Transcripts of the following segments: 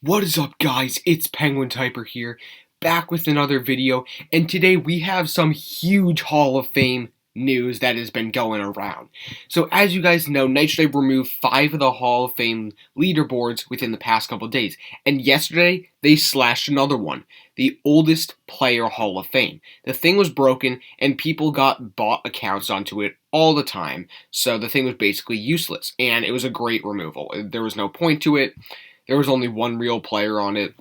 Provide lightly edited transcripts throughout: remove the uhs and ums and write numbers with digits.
What is up, guys? It's Penguin Typer here, back with another video, and today we have some huge Hall of Fame news that has been going around. So as you guys know, Nitro removed 5 of the Hall of Fame leaderboards within the past couple of days, and yesterday they slashed another one, the oldest player Hall of Fame. The thing was broken, and people got bot accounts onto it all the time, so the thing was basically useless, and it was a great removal. There was no point to it. There was only one real player on it.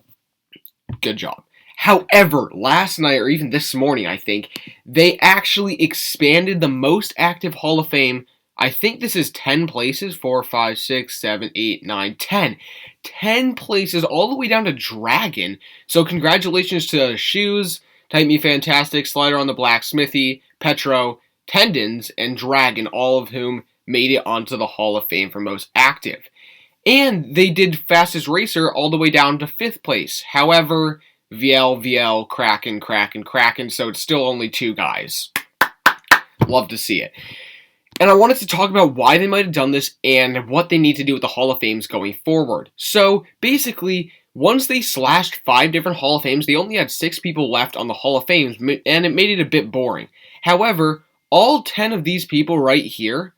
Good job. However, last night, or even this morning, I think, they actually expanded the most active Hall of Fame. I think this is 10 places. 4, 5, 6, 7, 8, 9, 10. 10 places all the way down to Dragon. So congratulations to Shoes, Type Me Fantastic, Slider on the Blacksmithy, Petro, Tendons, and Dragon, all of whom made it onto the Hall of Fame for most active. And they did Fastest Racer all the way down to 5th place. However, VL, Kraken, so it's still only 2 guys. Love to see it. And I wanted to talk about why they might have done this and what they need to do with the Hall of Fames going forward. So, basically, once they slashed 5 different Hall of Fames, they only had 6 people left on the Hall of Fames, and it made it a bit boring. However, all 10 of these people right here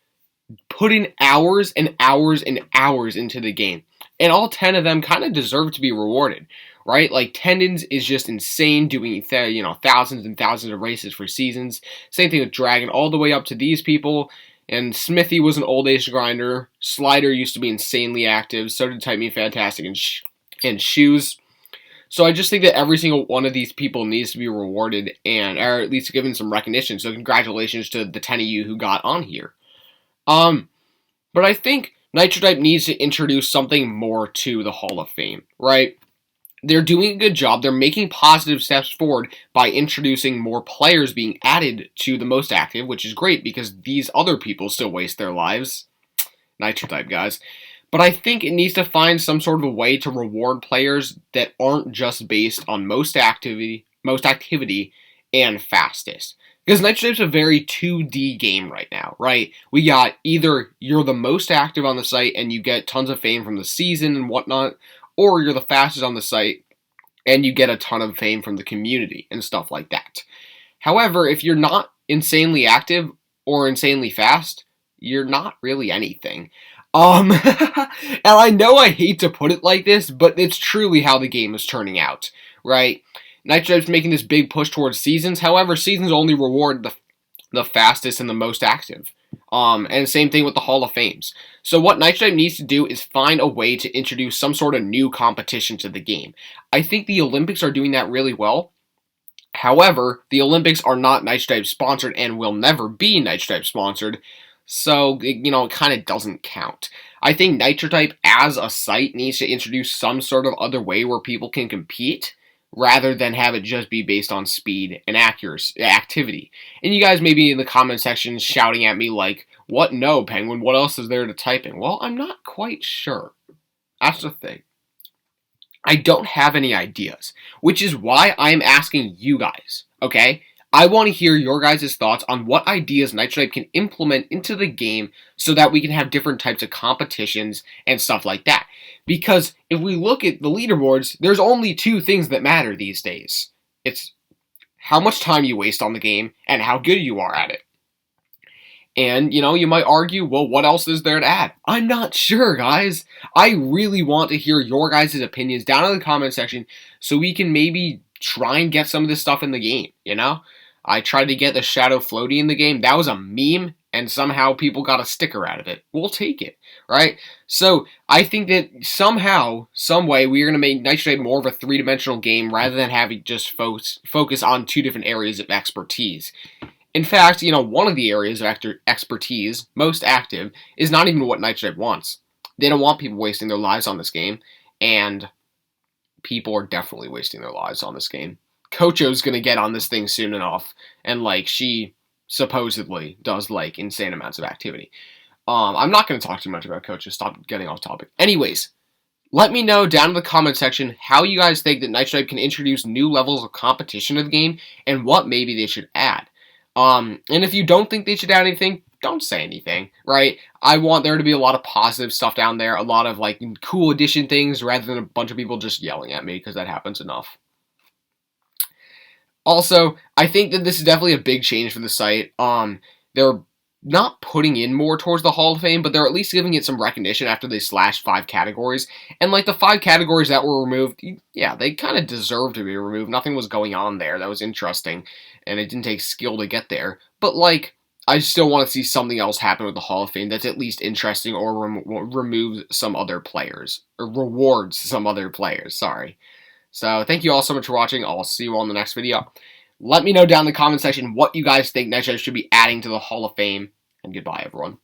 put in hours and hours and hours into the game. And all 10 of them kind of deserve to be rewarded, right? Like, Tendons is just insane, doing, thousands and thousands of races for seasons. Same thing with Dragon, all the way up to these people. And Smithy was an old age grinder. Slider used to be insanely active. So did Type Me Fantastic and Shoes. So I just think that every single one of these people needs to be rewarded, and or at least given some recognition. So congratulations to the 10 of you who got on here. But I think Nitro needs to introduce something more to the Hall of Fame, right? They're doing a good job. They're making positive steps forward by introducing more players being added to the most active, which is great because these other people still waste their lives. Nitro guys. But I think it needs to find some sort of a way to reward players that aren't just based on most activity and fastest. Because Nitro is a very 2D game right now, right? We got either you're the most active on the site and you get tons of fame from the season and whatnot, or you're the fastest on the site and you get a ton of fame from the community and stuff like that. However, if you're not insanely active or insanely fast, you're not really anything. And I know I hate to put it like this, but it's truly how the game is turning out, right? Nitro's making this big push towards seasons. However, seasons only reward the fastest and the most active. And same thing with the Hall of Fames. So what Nitro needs to do is find a way to introduce some sort of new competition to the game. I think the Olympics are doing that really well. However, the Olympics are not Nitro sponsored and will never be Nitro sponsored. So, it kind of doesn't count. I think Nitro as a site needs to introduce some sort of other way where people can compete, rather than have it just be based on speed and activity. And you guys may be in the comment section shouting at me like, what? No, Penguin, what else is there to type in? Well, I'm not quite sure. That's the thing. I don't have any ideas, which is why I'm asking you guys, okay? I want to hear your guys' thoughts on what ideas Nitro can implement into the game so that we can have different types of competitions and stuff like that. Because if we look at the leaderboards, there's only 2 things that matter these days. It's how much time you waste on the game and how good you are at it. And, you might argue, well, what else is there to add? I'm not sure, guys. I really want to hear your guys' opinions down in the comment section so we can maybe try and get some of this stuff in the game, I tried to get the Shadow Floaty in the game. That was a meme, and somehow people got a sticker out of it. We'll take it, right? So, I think that somehow, some way, we're going to make Nitro more of a 3-dimensional game rather than having just focus on 2 different areas of expertise. In fact, one of the areas of expertise, most active, is not even what Nitro wants. They don't want people wasting their lives on this game, and people are definitely wasting their lives on this game. Kocho's gonna get on this thing soon enough, and she supposedly does insane amounts of activity. I'm not gonna talk too much about Kocho. Stop getting off topic. Anyways, let me know down in the comment section how you guys think that Nitro can introduce new levels of competition to the game and what maybe they should add. And if you don't think they should add anything, don't say anything, right? I want there to be a lot of positive stuff down there, a lot of like cool addition things rather than a bunch of people just yelling at me, because that happens enough. Also, I think that this is definitely a big change for the site. They're not putting in more towards the Hall of Fame, but they're at least giving it some recognition after they slashed 5 categories. And like the 5 categories that were removed, yeah, they kind of deserve to be removed. Nothing was going on there that was interesting, and it didn't take skill to get there. But like, I still want to see something else happen with the Hall of Fame that's at least interesting, or removes some other players, or rewards some other players, sorry. So thank you all so much for watching. I'll see you all in the next video. Let me know down in the comment section what you guys think Nitro should be adding to the Hall of Fame. And goodbye, everyone.